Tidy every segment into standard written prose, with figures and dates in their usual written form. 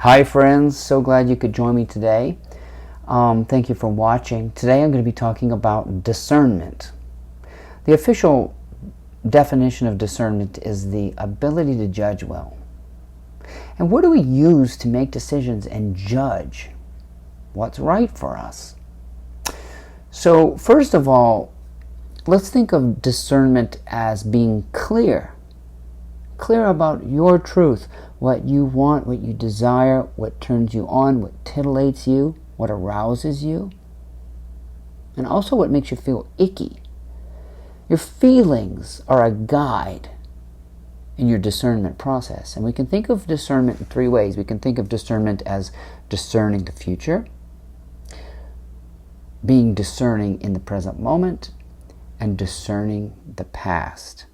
Hi friends, so glad you could join me today. Thank you for watching. Today I'm going to be talking about discernment. The official definition of discernment is the ability to judge well. And what do we use to make decisions and judge what's right for us? So first of all, let's think of discernment as being clear. Clear about your truth, what you want, what you desire, what turns you on, what titillates you, what arouses you, and also what makes you feel icky. Your feelings are a guide in your discernment process. And we can think of discernment in three ways. We can think of discernment as discerning the future, being discerning in the present moment, and discerning the past.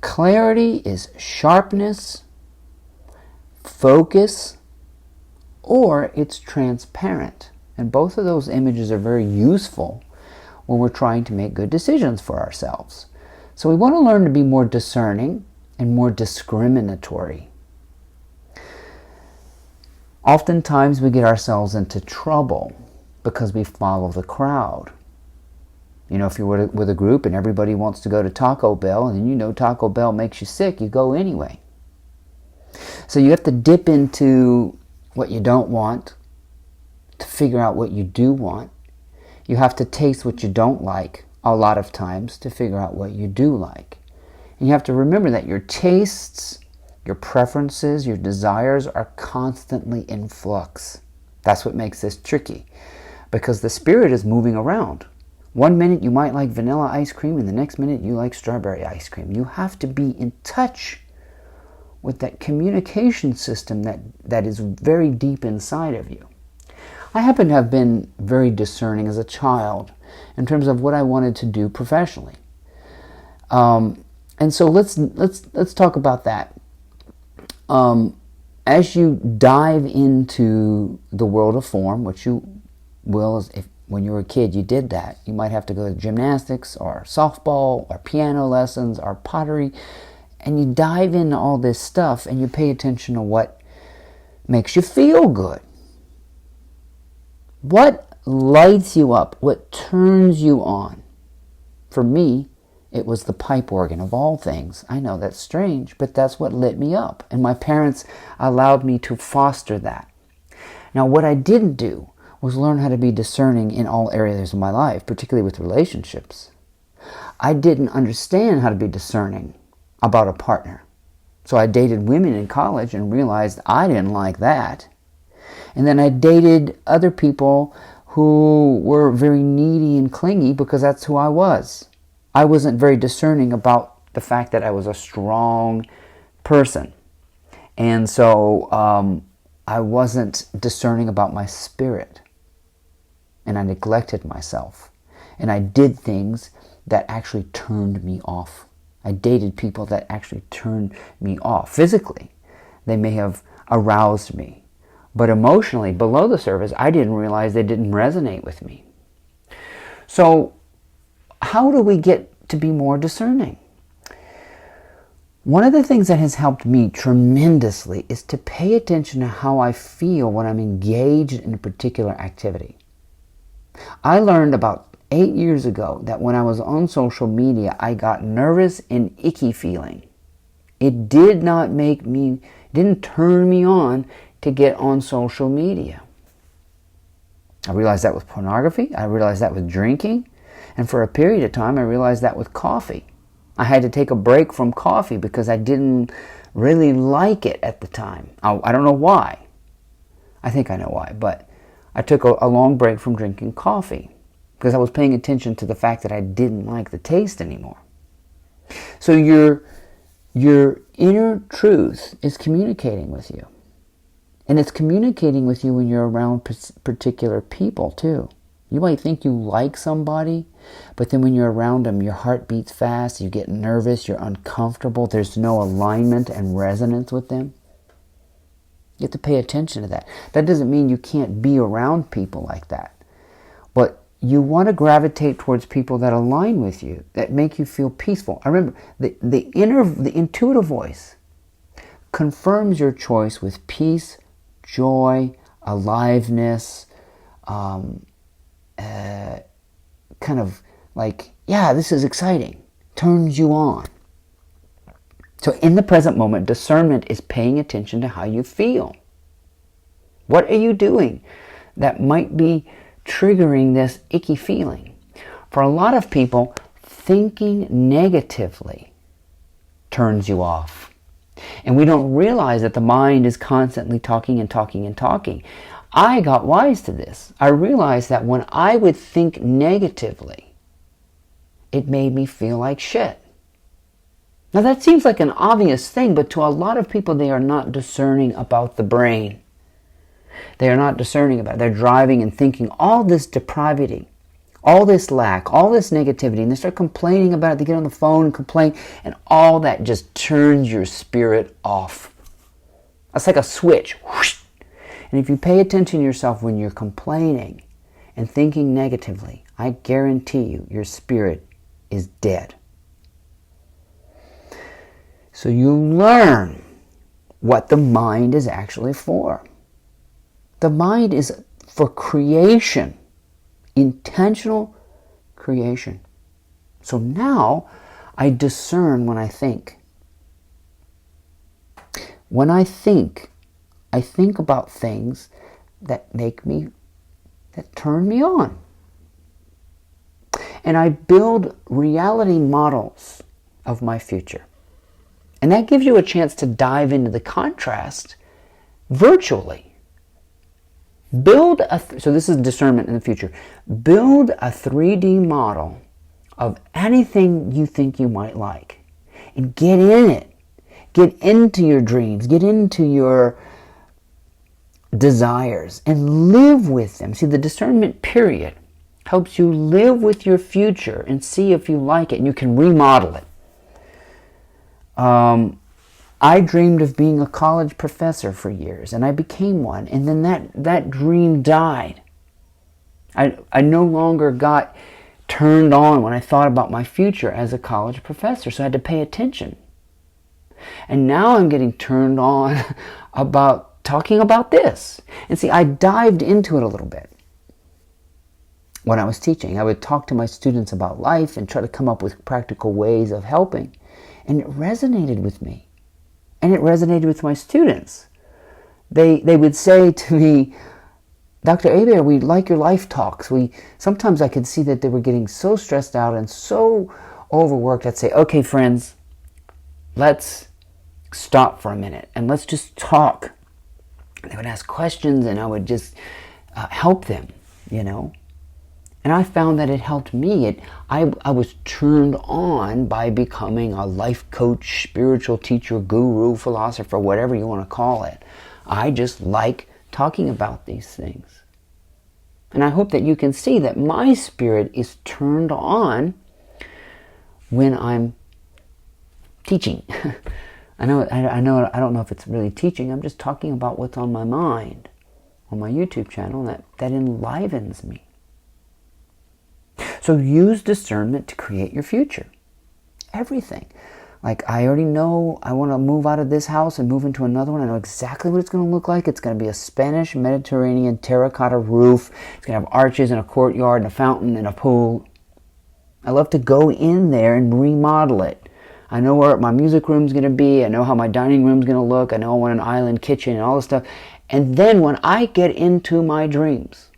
Clarity is sharpness, focus, or it's transparent. And both of those images are very useful when we're trying to make good decisions for ourselves. So we want to learn to be more discerning and more discriminatory. Oftentimes we get ourselves into trouble because we follow the crowd. You know, if you're with a group and everybody wants to go to Taco Bell and you know Taco Bell makes you sick, you go anyway. So you have to dip into what you don't want to figure out what you do want. You have to taste what you don't like a lot of times to figure out what you do like. And you have to remember that your tastes, your preferences, your desires are constantly in flux. That's what makes this tricky, because the spirit is moving around. One minute you might like vanilla ice cream and the next minute you like strawberry ice cream. You have to be in touch with that communication system that is very deep inside of you. I happen to have been very discerning as a child in terms of what I wanted to do professionally. And so let's talk about that. As you dive into the world of form, which you will if when you were a kid, you did that. You might have to go to gymnastics or softball or piano lessons or pottery. And you dive into all this stuff and you pay attention to what makes you feel good. What lights you up? What turns you on? For me, it was the pipe organ of all things. I know that's strange, but that's what lit me up. And my parents allowed me to foster that. Now, what I didn't do was learn how to be discerning in all areas of my life, particularly with relationships. I didn't understand how to be discerning about a partner. So I dated women in college and realized I didn't like that. And then I dated other people who were very needy and clingy because that's who I was. I wasn't very discerning about the fact that I was a strong person. And so I wasn't discerning about my spirit. And I neglected myself. And I did things that actually turned me off. I dated people that actually turned me off. Physically, they may have aroused me. But emotionally, below the surface, I didn't realize they didn't resonate with me. So, how do we get to be more discerning? One of the things that has helped me tremendously is to pay attention to how I feel when I'm engaged in a particular activity. I learned about 8 years ago that when I was on social media, I got nervous and icky feeling. It didn't turn me on to get on social media. I realized that with pornography. I realized that with drinking. And for a period of time, I realized that with coffee. I had to take a break from coffee because I didn't really like it at the time. I don't know why. I think I know why, but I took a long break from drinking coffee because I was paying attention to the fact that I didn't like the taste anymore. So your inner truth is communicating with you. And it's communicating with you when you're around particular people too. You might think you like somebody, but then when you're around them, your heart beats fast, you get nervous, you're uncomfortable, there's no alignment and resonance with them. You have to pay attention to that. That doesn't mean you can't be around people like that. But you want to gravitate towards people that align with you, that make you feel peaceful. I remember the intuitive voice confirms your choice with peace, joy, aliveness, kind of like, yeah, this is exciting, turns you on. So in the present moment, discernment is paying attention to how you feel. What are you doing that might be triggering this icky feeling? For a lot of people, thinking negatively turns you off. And we don't realize that the mind is constantly talking and talking and talking. I got wise to this. I realized that when I would think negatively, it made me feel like shit. Now that seems like an obvious thing, but to a lot of people, they are not discerning about the brain. They are not discerning about it. They're driving and thinking all this depravity, all this lack, all this negativity, and they start complaining about it. They get on the phone and complain, and all that just turns your spirit off. That's like a switch. Whoosh. And if you pay attention to yourself when you're complaining and thinking negatively, I guarantee you, your spirit is dead. So you learn what the mind is actually for. The mind is for creation, intentional creation. So now I discern when I think. When I think about things that that turn me on. And I build reality models of my future. And that gives you a chance to dive into the contrast virtually. So this is discernment in the future. Build a 3D model of anything you think you might like. And get in it. Get into your dreams. Get into your desires. And live with them. See, the discernment period helps you live with your future and see if you like it. And you can remodel it. I dreamed of being a college professor for years, and I became one, and then that dream died. I no longer got turned on when I thought about my future as a college professor, so I had to pay attention. And now I'm getting turned on about talking about this. And see, I dived into it a little bit. When I was teaching, I would talk to my students about life and try to come up with practical ways of helping. And it resonated with me. And it resonated with my students. They would say to me, Dr. Hebert, we like your life talks. Sometimes I could see that they were getting so stressed out and so overworked. I'd say, okay, friends, let's stop for a minute and let's just talk. They would ask questions and I would just help them, And I found that it helped me. I was turned on by becoming a life coach, spiritual teacher, guru, philosopher, whatever you want to call it. I just like talking about these things. And I hope that you can see that my spirit is turned on when I'm teaching. I don't know if it's really teaching. I'm just talking about what's on my mind on my YouTube channel that enlivens me. So use discernment to create your future. Everything. Like, I already know I want to move out of this house and move into another one. I know exactly what it's going to look like. It's going to be a Spanish Mediterranean terracotta roof. It's going to have arches and a courtyard and a fountain and a pool. I love to go in there and remodel it. I know where my music room's going to be. I know how my dining room's going to look. I know I want an island kitchen and all this stuff. And then when I get into my dreams,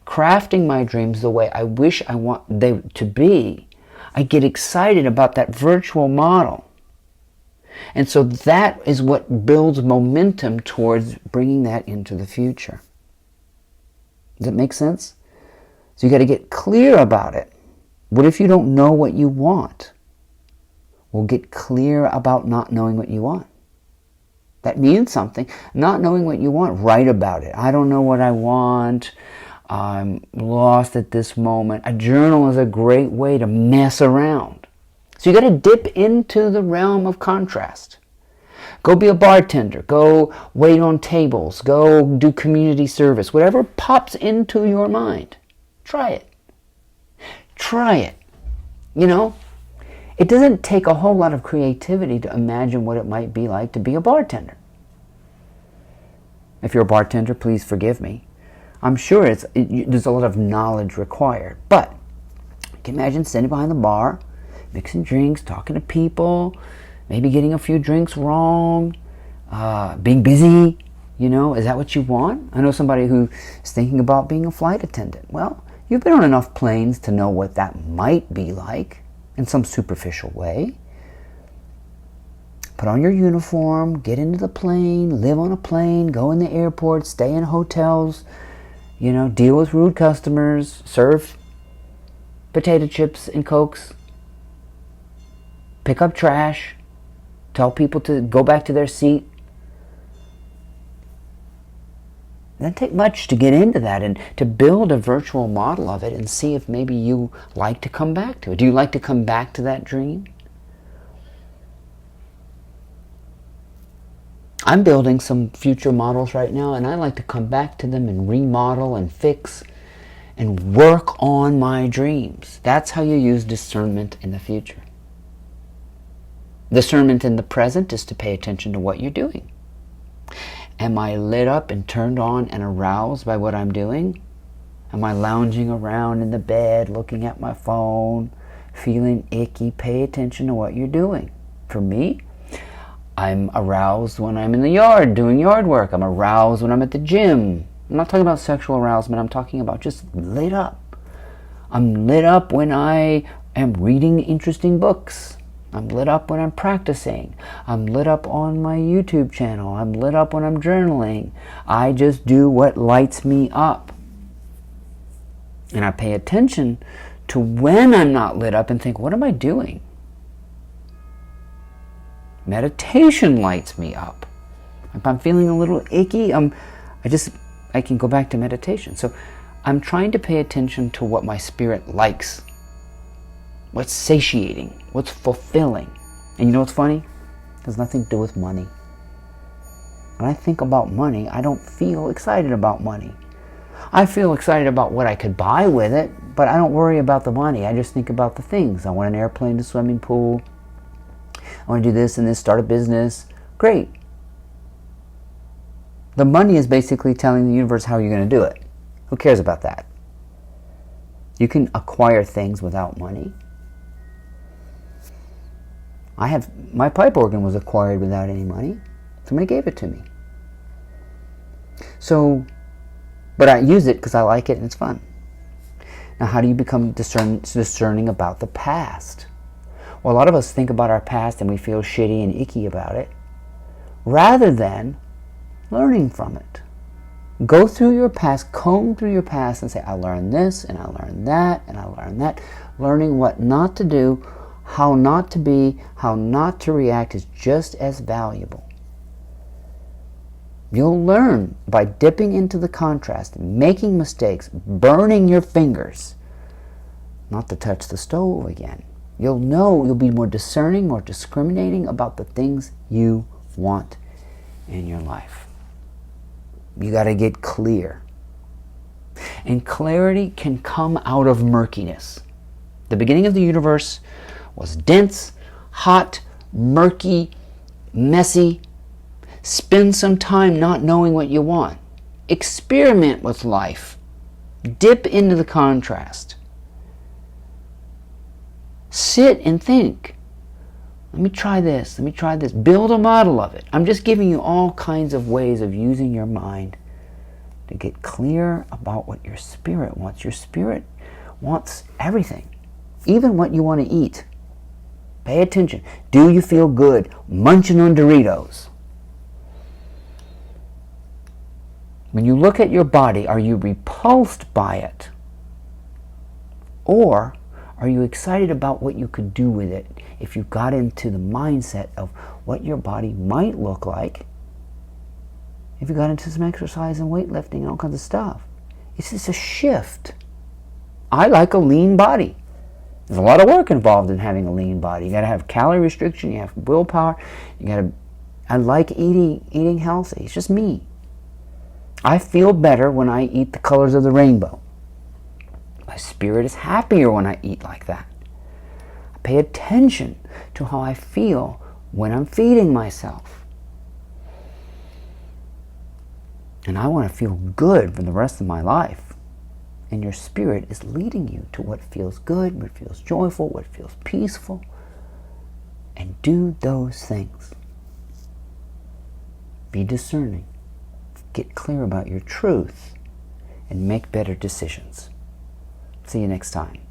crafting my dreams the way I wish I want them to be, I get excited about that virtual model. And so that is what builds momentum towards bringing that into the future. Does that make sense? So you got to get clear about it. What if you don't know what you want? Well, get clear about not knowing what you want. That means something. Not knowing what you want, write about it. I don't know what I want. I'm lost at this moment. A journal is a great way to mess around. So you got to dip into the realm of contrast. Go be a bartender. Go wait on tables. Go do community service. Whatever pops into your mind, try it. Try it. It doesn't take a whole lot of creativity to imagine what it might be like to be a bartender. If you're a bartender, please forgive me. I'm sure there's a lot of knowledge required. But you can imagine sitting behind the bar, mixing drinks, talking to people, maybe getting a few drinks wrong, being busy. Is that what you want? I know somebody who is thinking about being a flight attendant. Well, you've been on enough planes to know what that might be like in some superficial way. Put on your uniform, get into the plane, live on a plane, go in the airport, stay in hotels, deal with rude customers, serve potato chips and Cokes, pick up trash, tell people to go back to their seat. It doesn't take much to get into that and to build a virtual model of it and see if maybe you like to come back to it. Do you like to come back to that dream? I'm building some future models right now, and I like to come back to them and remodel and fix and work on my dreams. That's how you use discernment in the future. Discernment in the present is to pay attention to what you're doing. Am I lit up and turned on and aroused by what I'm doing? Am I lounging around in the bed, looking at my phone, feeling icky? Pay attention to what you're doing. For me, I'm aroused when I'm in the yard doing yard work. I'm aroused when I'm at the gym. I'm not talking about sexual arousement. I'm talking about just lit up. I'm lit up when I am reading interesting books. I'm lit up when I'm practicing. I'm lit up on my YouTube channel. I'm lit up when I'm journaling. I just do what lights me up. And I pay attention to when I'm not lit up and think, what am I doing? Meditation lights me up. If I'm feeling a little icky, I can go back to meditation. So I'm trying to pay attention to what my spirit likes. What's satiating, what's fulfilling. And you know what's funny? It has nothing to do with money. When I think about money, I don't feel excited about money. I feel excited about what I could buy with it, but I don't worry about the money. I just think about the things. I want an airplane, a swimming pool. I want to do this and this, start a business. Great. The money is basically telling the universe how you're going to do it. Who cares about that? You can acquire things without money. My pipe organ was acquired without any money. Somebody gave it to me. But I use it because I like it and it's fun. Now, how do you become discerning about the past? Well, a lot of us think about our past and we feel shitty and icky about it, rather than learning from it. Go through your past, comb through your past and say, I learned this and I learned that and I learned that. Learning what not to do, how not to be, how not to react is just as valuable. You'll learn by dipping into the contrast, making mistakes, burning your fingers, not to touch the stove again. You'll know, you'll be more discerning, more discriminating about the things you want in your life. You got to get clear. And clarity can come out of murkiness. The beginning of the universe was dense, hot, murky, messy. Spend some time not knowing what you want. Experiment with life. Dip into the contrast. Sit and think. Let me try this. Let me try this. Build a model of it. I'm just giving you all kinds of ways of using your mind to get clear about what your spirit wants. Your spirit wants everything, even what you want to eat. Pay attention. Do you feel good munching on Doritos? When you look at your body, are you repulsed by it? Or are you excited about what you could do with it if you got into the mindset of what your body might look like if you got into some exercise and weightlifting and all kinds of stuff? It's just a shift. I like a lean body. There's a lot of work involved in having a lean body. You got to have calorie restriction. You have willpower. I like eating healthy. It's just me. I feel better when I eat the colors of the rainbow. My spirit is happier when I eat like that. Pay attention to how I feel when I'm feeding myself. And I want to feel good for the rest of my life. And your spirit is leading you to what feels good, what feels joyful, what feels peaceful. And do those things. Be discerning. Get clear about your truth. And make better decisions. See you next time.